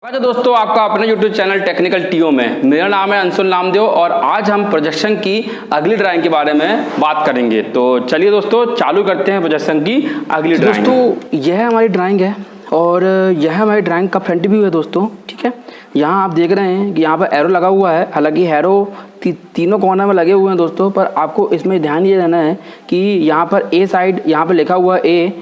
दोस्तों आपका अपने YouTube चैनल टेक्निकल टीओ में मेरा नाम है अंशुल नामदेव और आज हम प्रोजेक्शन की अगली ड्राइंग के बारे में बात करेंगे। तो चलिए दोस्तों चालू करते हैं प्रोजेक्शन की अगली ड्राइंग। दोस्तों यह हमारी ड्राइंग है और यह हमारी ड्राइंग का फ्रंट व्यू है दोस्तों। ठीक है, यहाँ आप देख रहे हैं कि यहाँ पर एरो लगा हुआ है। हालांकि एरो तीनों कॉर्नर में लगे हुए हैं दोस्तों, पर आपको इसमें ध्यान ये देना है कि यहाँ पर ए साइड यहाँ पर लिखा हुआ है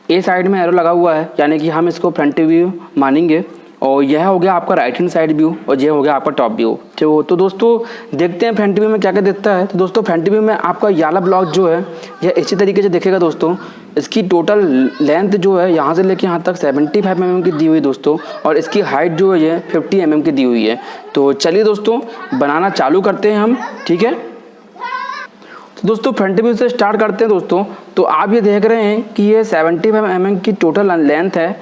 ए साइड में एरो लगा हुआ है, यानी कि हम इसको फ्रंट व्यू मानेंगे। और यह हो गया आपका राइट हैंड साइड व्यू और यह हो गया आपका टॉप व्यू। तो दोस्तों देखते हैं फ्रंट व्यू में क्या क्या दिखता है। तो दोस्तों फ्रंट व्यू में आपका याला ब्लॉक जो है यह इसी तरीके से दिखेगा दोस्तों। इसकी टोटल लेंथ जो है यहाँ से लेके यहाँ तक 75 mm की दी हुई दोस्तों, और इसकी हाइट जो है ये 50 mm की दी हुई है। तो चलिए दोस्तों बनाना चालू करते हैं हम। ठीक है, तो दोस्तों फ्रंट व्यू से स्टार्ट करते हैं दोस्तों। तो आप ये देख रहे हैं कि ये 75 mm की टोटल लेंथ है।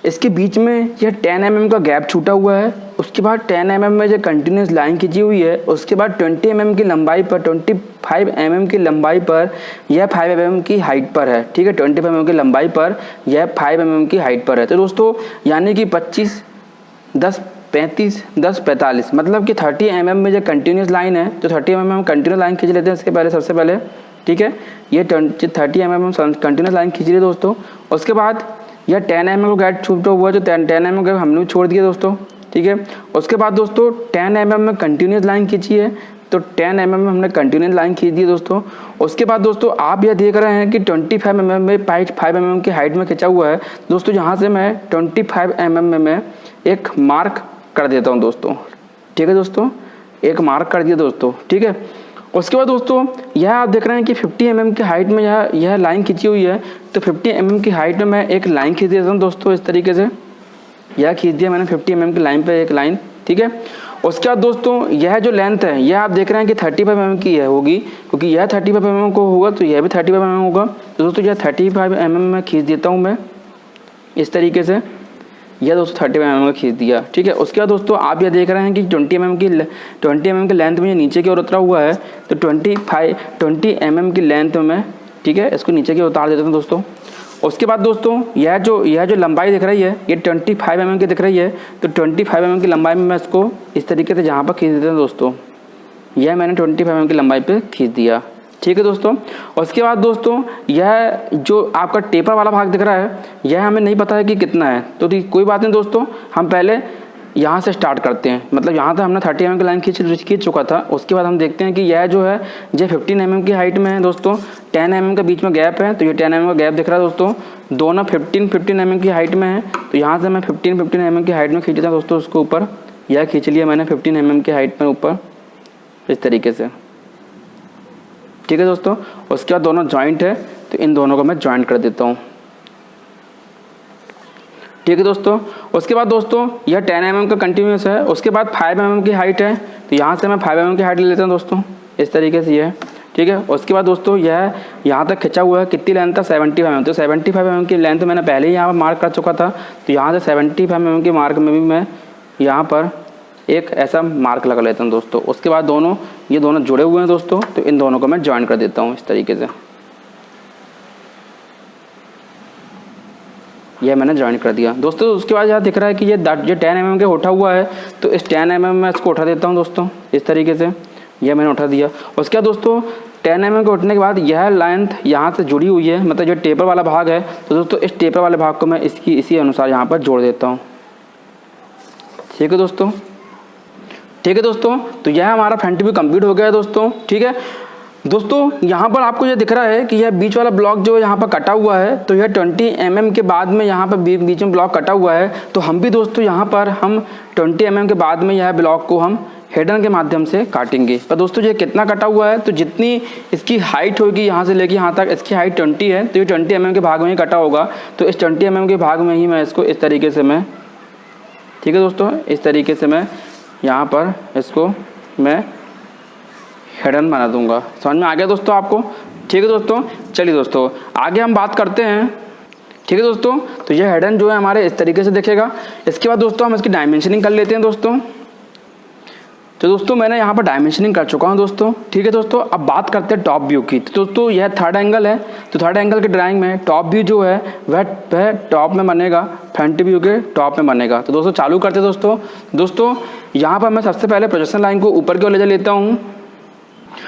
इसके बीच में यह 10 mm का गैप छूटा हुआ है। उसके बाद 10 mm में जो कंटिन्यूस लाइन खींची हुई है। उसके बाद 20 mm की लंबाई पर 25 mm की लंबाई पर यह 5 mm की हाइट पर है। ठीक है, 25 mm की लंबाई पर यह 5 mm की हाइट पर है। तो दोस्तों यानी कि 25 10 35 10 45 मतलब कि 30 mm में जो कंटिन्यूस लाइन है, तो 30 mm कंटिन्यूस लाइन खींच लेते हैं इसके पहले सबसे पहले। ठीक है, ये 30 mm कंटिन्यूस लाइन खींच ली दोस्तों। उसके बाद यह 10 mm का गैप छूटा हुआ है, जो 10 mm का हमने छोड़ दिया दोस्तों। ठीक है, उसके बाद दोस्तों 10 mm में कंटिन्यूस लाइन खींची है, तो 10 mm में हमने कंटिन्यूस लाइन खींच दी दोस्तों। उसके बाद दोस्तों आप यह देख रहे हैं कि 25 mm में 5 mm की हाइट में खींचा हुआ है दोस्तों। यहाँ से मैं 25 mm में मैं एक मार्क कर देता हूँ दोस्तों। ठीक है दोस्तों, एक मार्क कर दिया दोस्तों। ठीक है, उसके बाद दोस्तों यह आप देख रहे हैं कि 50 mm की हाइट में यह लाइन खींची हुई है। तो 50 mm की हाइट में मैं एक लाइन खींच देता हूँ दोस्तों इस तरीके से। यह खींच दिया मैंने 50 mm की लाइन पे एक लाइन। ठीक है, उसके बाद दोस्तों यह जो लेंथ है यह आप देख रहे हैं कि 35 mm की है होगी, क्योंकि यह 35 mm को होगा तो यह भी 35 mm होगा। तो दोस्तों यह 35 mm में खींच देता हूँ मैं इस तरीके से। यह दोस्तों 30 mm का खींच दिया। ठीक है, उसके बाद दोस्तों आप यह देख रहे हैं कि 20 mm की लेंथ में ये नीचे की ओर उतरा हुआ है। तो 20 mm की लेंथ में, ठीक है, इसको नीचे की ओर उतार देते हैं दोस्तों। उसके बाद दोस्तों यह जो लंबाई दिख रही है ये 25 mm की दिख रही है। तो 25 mm की लंबाई में मैं इसको इस तरीके से जहाँ पर खींच देते हैं दोस्तों। यह मैंने 25 mm की लंबाई पर खींच दिया। ठीक है दोस्तों, उसके बाद दोस्तों यह जो आपका टेपर वाला भाग दिख रहा है यह हमें नहीं पता है कि कितना है। तो कोई बात नहीं दोस्तों, हम पहले यहाँ से स्टार्ट करते हैं। मतलब यहाँ तक हमने 30 mm की लाइन खींच चुका था। उसके बाद हम देखते हैं कि यह जो है यह 15 mm की हाइट में है दोस्तों। 10 mm के बीच में गैप है, तो ये 10 mm का गैप दिख रहा है दोस्तों। दोनों 15 mm की हाइट में है। तो यहाँ से मैं 15 mm की हाइट में खींचता हूँ दोस्तों उसको ऊपर। यह खींच लिया मैंने 15 mm की हाइट में ऊपर इस तरीके से। ठीक है दोस्तों, उसके बाद दोनों जॉइंट है तो इन दोनों को मैं जॉइंट कर देता हूँ। ठीक है दोस्तों, उसके बाद दोस्तों यह 10 mm का कंटिन्यूस है। उसके बाद 5 mm की हाइट है, तो यहाँ से मैं 5 mm की हाइट ले लेता हूँ दोस्तों इस तरीके से ये। ठीक है, उसके बाद दोस्तों यह यहाँ तक खिंचा हुआ है। कितनी लेंथ था 75 mm। तो 75 mm की लेंथ मैंने पहले ही यहाँ पर मार्क कर चुका था। तो यहाँ से 75 mm के मार्क में भी मैं यहाँ पर एक ऐसा मार्क लगा लेता हूँ दोस्तों। उसके बाद ये दोनों जुड़े हुए हैं दोस्तों, तो इन दोनों को मैं ज्वाइन कर देता हूँ इस तरीके से। यह मैंने ज्वाइन कर दिया दोस्तों। उसके बाद यहाँ दिख रहा है कि ये 10 mm के उठा हुआ है, तो इस 10 mm में इसको उठा देता हूँ दोस्तों इस तरीके से। यह मैंने उठा दिया। उसके बाद दोस्तों 10 mm के उठने के बाद यह लेंथ यहाँ से जुड़ी हुई है, मतलब जो टेपर वाला भाग है। तो दोस्तों इस टेपर वाले भाग को मैं इसी अनुसार यहाँ पर जोड़ देता हूँ। ठीक है दोस्तों, ठीक है दोस्तों, तो यह हमारा फ्रंट व्यू कंप्लीट हो गया है दोस्तों। ठीक है दोस्तों, यहाँ पर आपको यह दिख रहा है कि यह बीच वाला ब्लॉक जो यहाँ पर कटा हुआ है, तो यह 20 mm के बाद में यहाँ पर बीच में ब्लॉक कटा हुआ है। तो हम भी दोस्तों यहाँ पर हम 20 mm के बाद में यह ब्लॉक को हम हेडर के माध्यम से काटेंगे। पर दोस्तों ये कितना कटा हुआ है, तो जितनी इसकी हाइट होगी यहाँ से लेके यहाँ तक, इसकी हाइट 20 है, तो ये 20 mm के भाग में ही कटा होगा। तो इस 20 mm के भाग में ही मैं इसको इस तरीके से मैं, ठीक है दोस्तों, इस तरीके से मैं यहाँ पर इसको मैं हेडन बना दूंगा। समझ में आ गया दोस्तों आपको? ठीक है दोस्तों, चलिए दोस्तों आगे हम बात करते हैं। ठीक है दोस्तों, तो यह हेडन जो है हमारे इस तरीके से दिखेगा। इसके बाद दोस्तों हम इसकी डायमेंशनिंग कर लेते हैं दोस्तों। तो दोस्तों मैंने यहाँ पर डायमेंशनिंग कर चुका हूँ दोस्तों, ठीक है दोस्तों। अब बात करते हैं टॉप व्यू की। तो दोस्तों यह थर्ड एंगल है, तो थर्ड एंगल की ड्राइंग में टॉप व्यू जो है वह टॉप में बनेगा, फ्रंट व्यू के टॉप में बनेगा। तो दोस्तों चालू करते हैं दोस्तों यहाँ पर मैं सबसे पहले प्रोजेक्शन लाइन को ऊपर की ओर ले लेता हूँ।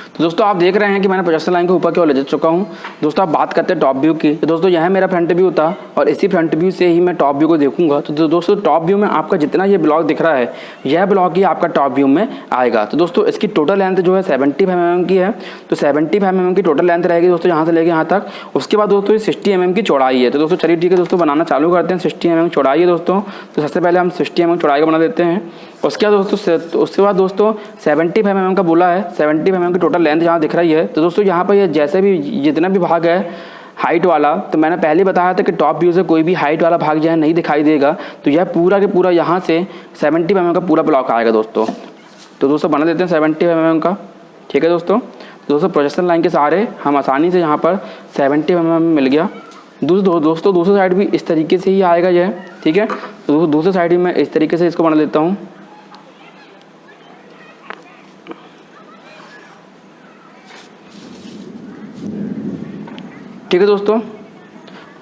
तो दोस्तों आप देख रहे हैं कि मैंने प्रोजेक्शन लाइन को ऊपर की ओर ले जा चुका हूँ। दोस्तों आप बात करते हैं टॉप व्यू की। तो दोस्तों यह मेरा फ्रंट व्यू था और इसी फ्रंट व्यू से ही मैं टॉप व्यू को देखूंगा। तो दोस्तों टॉप व्यू में आपका जितना ये ब्लॉक दिख रहा है, यह ब्लॉक ही आपका टॉप व्यू में आएगा। तो दोस्तों इसकी टोटल लेंथ जो है 75 mm की है। तो 75 mm की टोटल लेंथ रहेगी दोस्तों यहाँ से लेके यहाँ तक। उसके बाद दोस्तों 60 mm की चौड़ाई है। तो दोस्तों चलिए ठीक है दोस्तों, बनाना चालू करते हैं। 60 mm चौड़ाई है दोस्तों, तो सबसे पहले हम 60 mm चौड़ाई का बना देते हैं। उसके बाद दोस्तों 75 mm का बोला है, 75 mm की टोटल लेंथ यहाँ दिख रही है। तो दोस्तों यहाँ पर ये जैसे भी जितना भी भाग है हाइट वाला, तो मैंने पहले बताया था कि टॉप व्यू से कोई भी हाइट वाला भाग जो है नहीं दिखाई देगा। तो यह पूरा के पूरा यहाँ से 70 mm का पूरा ब्लॉक आएगा दोस्तों। तो दोस्तों बना देते हैं 70 mm का, ठीक है दोस्तों। दोस्तों प्रोजेक्शन लाइन के सहारे हम आसानी से यहाँ पर 70 mm मिल गया। दोस्तों दूसरी साइड भी इस तरीके से ही आएगा यह, ठीक है। तो दूसरी साइड भी मैं इस तरीके से इसको बना देता हूँ। ठीक है दोस्तों,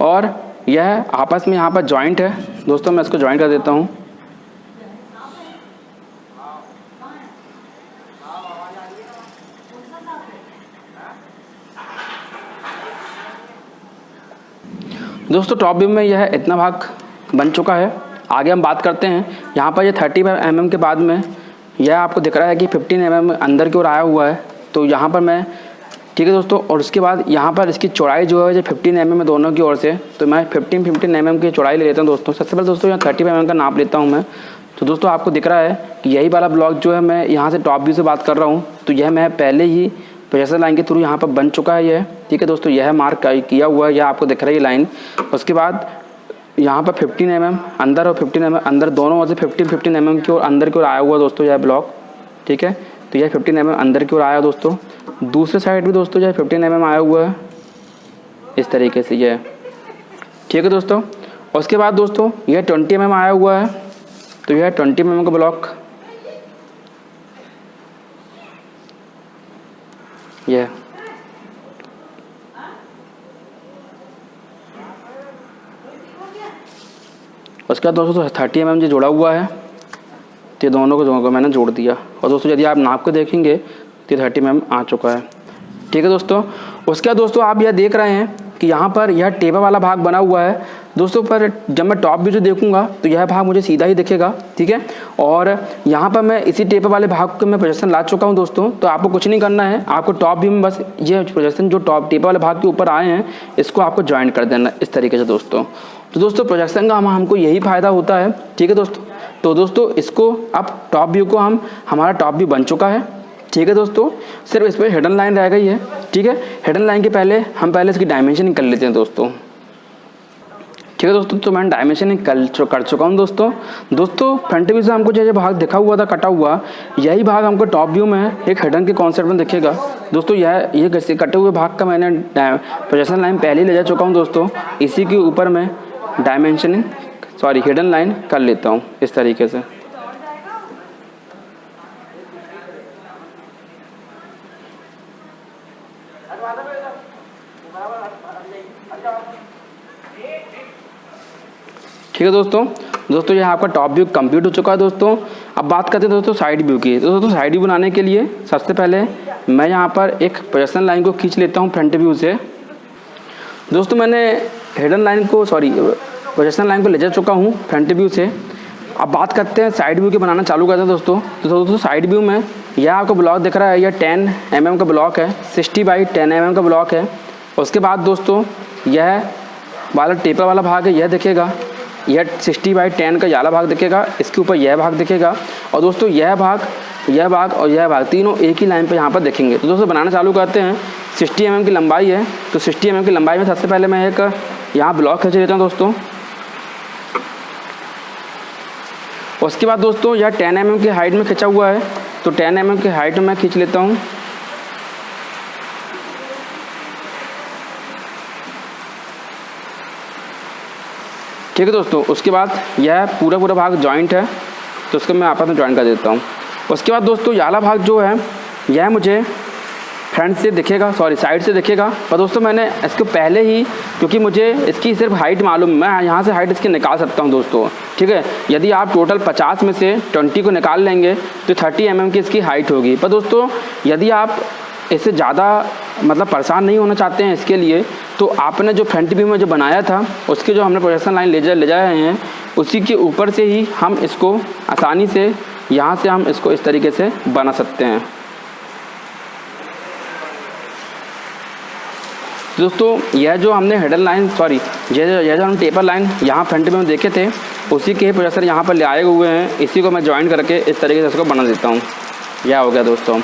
और यह आपस में यहाँ पर जॉइंट है दोस्तों, मैं इसको जॉइंट कर देता हूँ। दोस्तों टॉप व्यू में यह इतना भाग बन चुका है। आगे हम बात करते हैं। यहाँ पर यह 30 mm के बाद में यह आपको दिख रहा है कि 15 mm अंदर की ओर आया हुआ है। तो यहाँ पर मैं, ठीक है दोस्तों, और उसके बाद यहाँ पर इसकी चौड़ाई जो है जो 15 mm है दोनों की ओर से। तो मैं 15 mm की चौड़ाई ले लेता हूँ दोस्तों। सबसे पहले दोस्तों यहाँ 30 mm का नाप लेता हूँ मैं। तो दोस्तों आपको दिख रहा है कि यही वाला ब्लॉक जो है, मैं यहाँ से टॉप व्यू से बात कर रहा हूँ, तो यह मैं पहले ही प्रोजेक्शन लाइन के थ्रू यहाँ पर बन चुका है यह, ठीक है दोस्तों। यह मार्क किया हुआ है, यह आपको दिख रही है लाइन। उसके बाद यहाँ पर 15 mm अंदर और 15 mm अंदर, दोनों ओर से 15 mm की ओर अंदर की ओर आया हुआ दोस्तों यह ब्लॉक, ठीक है। तो यह 15 mm अंदर की ओर आया दोस्तों। दूसरे साइड भी दोस्तों यह 15 mm आया हुआ है इस तरीके से यह, ठीक है दोस्तों। उसके बाद दोस्तों यह 20 mm आया हुआ है। तो यह 20 mm का ब्लॉक यह, उसके बाद दोस्तों 30 mm जो जोड़ा हुआ है, तो ये दोनों को मैंने जोड़ दिया। और दोस्तों यदि आप नाप के देखेंगे तो 30 mm आ चुका है, ठीक है दोस्तों। उसके बाद दोस्तों आप यह देख रहे हैं कि यहाँ पर यह टेबल वाला भाग बना हुआ है दोस्तों। पर जब मैं टॉप व्यू से देखूंगा तो यह भाग मुझे सीधा ही दिखेगा, ठीक है। और यहाँ पर मैं इसी टेबल वाले भाग को मैं प्रोजेक्शन ला चुका हूँ दोस्तों। तो आपको कुछ नहीं करना है, आपको टॉप व्यू में बस ये प्रोजेक्शन जो टेबल वाले भाग के ऊपर आए हैं, इसको आपको ज्वाइन कर देना इस तरीके से दोस्तों। तो दोस्तों प्रोजेक्शन का हमको यही फ़ायदा होता है, ठीक है दोस्तों। तो दोस्तों इसको अब टॉप व्यू को हमारा टॉप व्यू बन चुका है, ठीक है दोस्तों। सिर्फ इस पर हिडन लाइन रह गई है, ठीक है। हिडन लाइन के पहले हम इसकी डायमेंशनिंग कर लेते हैं दोस्तों, ठीक है दोस्तों। तो मैंने डायमेंशनिंग कर चुका हूँ दोस्तों। फ्रंट व्यू से हमको जो भाग दिखा हुआ था कटा हुआ, यही भाग हमको टॉप व्यू में एक हिडन के कॉन्सेप्ट में दिखेगा दोस्तों। ये कटे हुए भाग का मैंने प्रोजेक्शन लाइन पहले ही ले जा चुका हूँ दोस्तों। इसी के ऊपर मैं हिडन लाइन कर लेता हूँ इस तरीके से। ठीक है दोस्तों यह आपका टॉप व्यू कंप्लीट हो चुका है दोस्तों। अब बात करते हैं दोस्तों साइड व्यू की। तो दोस्तों साइड व्यू बनाने के लिए सबसे पहले मैं यहाँ पर एक प्रोजेक्शन लाइन को खींच लेता हूँ फ्रंट व्यू से। दोस्तों मैंने प्रोजेक्शन लाइन को ले जा चुका हूँ फ्रंट व्यू से। अब बात करते हैं साइड व्यू के बनाना चालू करते हैं दोस्तों। तो दोस्तों साइड व्यू में यह आपको ब्लॉक दिख रहा है, यह 10 mm का ब्लॉक है, 60 बाई 10 mm का ब्लॉक है। उसके बाद दोस्तों यह वाला टेपर वाला भाग है, यह दिखेगा, यह 60 बाई 10 का वाला भाग दिखेगा। इसके ऊपर यह भाग दिखेगा। और दोस्तों यह भाग और यह भाग तीनों एक ही लाइन पे यहाँ पर दिखेंगे। तो दोस्तों बनाना चालू करते हैं। 60 mm की लंबाई है, तो 60 mm की लंबाई में सबसे पहले मैं एक यहाँ ब्लॉक खींच लेता हूँ दोस्तों। उसके बाद दोस्तों यह 10 mm की हाइट में खिंचा हुआ है, तो 10 mm की हाइट में मैं खींच लेता हूँ। ठीक है दोस्तों। उसके बाद यह पूरा भाग जॉइंट है, तो उसको मैं आपस में ज्वाइन कर देता हूँ। उसके बाद दोस्तों ये वाला भाग जो है यह मुझे फ्रंट से दिखेगा, सॉरी साइड से दिखेगा। पर दोस्तों मैंने इसको पहले ही, क्योंकि मुझे इसकी सिर्फ हाइट मालूम, मैं यहाँ से हाइट इसकी निकाल सकता हूँ दोस्तों, ठीक है। यदि आप टोटल 50 में से 20 को निकाल लेंगे तो 30 mm की इसकी हाइट होगी। पर दोस्तों यदि आप इससे ज़्यादा मतलब परेशान नहीं होना चाहते हैं इसके लिए, तो आपने जो फ्रंट व्यू में जो बनाया था उसके जो हमने प्रोजेक्शन लाइन ले जाए हैं उसी के ऊपर से ही हम इसको आसानी से यहाँ से हम इसको इस तरीके से बना सकते हैं। दोस्तों यह जो हमने हेडर लाइन, सॉरी यह जो हम टेपर लाइन यहाँ फ्रंट में देखे थे उसी के प्रोजेक्टर यहाँ पर ले आए हुए हैं। इसी को मैं ज्वाइन करके इस तरीके से इसको बना देता हूँ। यह हो गया दोस्तों।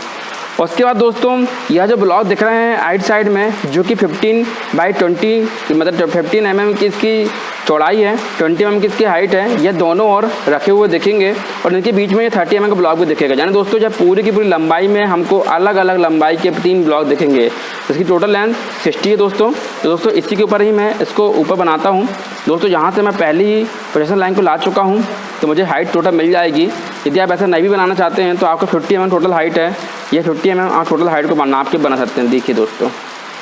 उसके बाद दोस्तों यह जो ब्लॉक दिख रहे हैं आइट साइड में, जो कि 15x20 मतलब 15 mm की इसकी चौड़ाई है, 20 mm की इसकी हाइट है, यह दोनों ओर रखे हुए दिखेंगे और इनके बीच में ये 30 mm का ब्लॉक भी दिखेगा। यानी दोस्तों जब पूरी की पूरी लंबाई में हमको अलग अलग लंबाई के 3 ब्लॉक दिखेंगे, इसकी टोटल लेंथ 60 है दोस्तों। तो दोस्तों इसी के ऊपर ही मैं इसको ऊपर बनाता हूँ दोस्तों। यहाँ से मैं पहले ही प्रोजेक्शन लाइन को ला चुका हूँ तो मुझे हाइट टोटल मिल जाएगी। यदि आप ऐसा नहीं भी बनाना चाहते हैं तो आपको 50 mm टोटल हाइट है, ये 50 mm आप टोटल हाइट को नाप के बना सकते हैं। देखिए दोस्तों,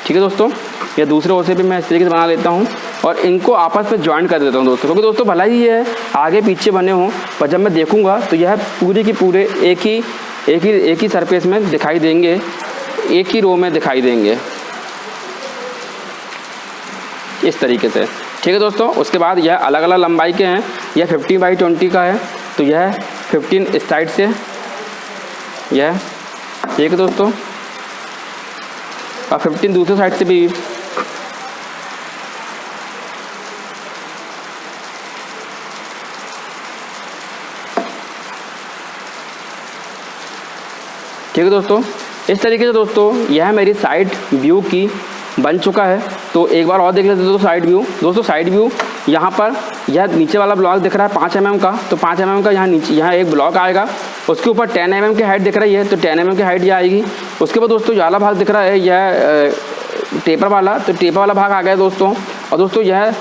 ठीक है दोस्तों। ये दूसरे ओर से भी मैं इस तरीके से बना लेता हूँ और इनको आपस में ज्वाइन कर देता हूँ दोस्तों, क्योंकि दोस्तों भला ही ये आगे पीछे बने हों पर जब मैं देखूँगा तो यह पूरे की पूरे एक ही सरफेस में दिखाई देंगे, एक ही रो में दिखाई देंगे इस तरीके से, ठीक है दोस्तों। उसके बाद यह अलग अलग लंबाई के हैं। यह 50x20 का है तो यह 15 इस साइड से, यह ठीक है दोस्तों, और 15 दूसरे साइड से भी। ठीक है दोस्तों, इस तरीके से दोस्तों यह मेरी साइड व्यू की बन चुका है। तो एक बार और देख लेते हैं दोस्तों साइड व्यू। दोस्तों साइड व्यू यहाँ पर यह नीचे वाला ब्लॉक दिख रहा है 5 mm का, तो 5 mm का यहाँ नीचे यहाँ एक ब्लॉक आएगा। उसके ऊपर 10 mm की हाइट दिख रही है तो 10 mm की हाइट यह आएगी। उसके बाद दोस्तों ये वाला भाग दिख रहा है यह टेपर वाला, तो टेपर वाला भाग आ गया दोस्तों। और दोस्तों यह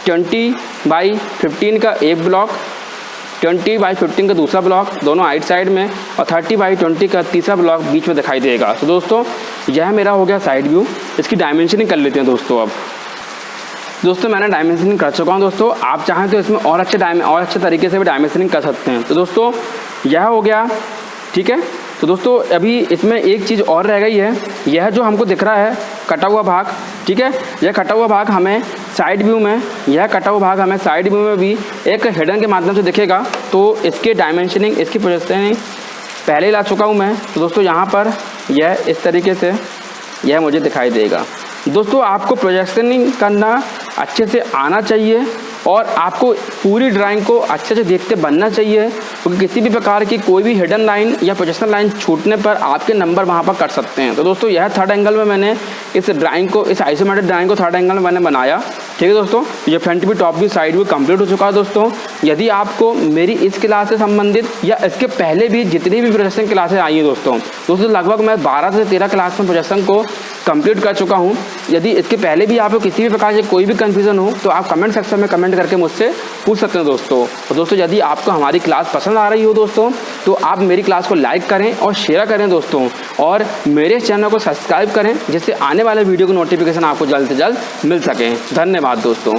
20x15 का एक ब्लॉक, 20x15 का दूसरा ब्लॉक, दोनों आइट साइड में, और 30x20 का तीसरा ब्लॉक बीच में दिखाई देगा। तो दोस्तों यह मेरा हो गया साइड व्यू। इसकी डायमेंशनिंग कर लेते हैं दोस्तों। अब दोस्तों मैंने डायमेंशनिंग कर चुका हूँ दोस्तों। आप चाहें तो इसमें और अच्छे तरीके से भी डायमेंशनिंग कर सकते हैं। तो दोस्तों यह हो गया, ठीक है। तो दोस्तों अभी इसमें एक चीज़ और रह गई है, यह जो हमको दिख रहा है कटा हुआ भाग, ठीक है। यह कटा हुआ भाग हमें साइड व्यू में, यह कटा हुआ भाग हमें साइड व्यू में भी एक हिडन के माध्यम से दिखेगा। तो इसके डायमेंशनिंग, इसकी प्रोजेक्शनिंग पहले ही ला चुका हूँ मैं। तो दोस्तों यहाँ पर यह इस तरीके से यह मुझे दिखाई देगा। दोस्तों आपको प्रोजेक्शनिंग करना अच्छे से आना चाहिए और आपको पूरी ड्राइंग को अच्छे से देखते बनना चाहिए, क्योंकि किसी भी प्रकार की कोई भी हिडन लाइन या प्रोजेक्शन लाइन छूटने पर आपके नंबर वहाँ पर कट सकते हैं। तो दोस्तों यह थर्ड एंगल में मैंने इस ड्राइंग को, इस आइसोमेट्रिक ड्राइंग को थर्ड एंगल में मैंने बनाया, ठीक है दोस्तों। ये फ्रंट भी, टॉप भी, साइड भी कंप्लीट हो चुका है दोस्तों। यदि आपको मेरी इस क्लास से संबंधित या इसके पहले भी जितनी भी प्रोजेक्शन क्लासेस आई हैं दोस्तों लगभग मैं 12 से 13 क्लास में प्रोजेक्शन को कंप्लीट कर चुका हूं। यदि इसके पहले भी आपको किसी भी प्रकार से कोई भी कन्फ्यूज़न हो तो आप कमेंट सेक्शन में कमेंट करके मुझसे पूछ सकते हैं दोस्तों। और दोस्तों यदि आपको हमारी क्लास पसंद आ रही हो दोस्तों तो आप मेरी क्लास को लाइक करें और शेयर करें दोस्तों, और मेरे चैनल को सब्सक्राइब करें जिससे आने वाले वीडियो की नोटिफिकेशन आपको जल्द से जल्द मिल सकें। धन्यवाद दोस्तों।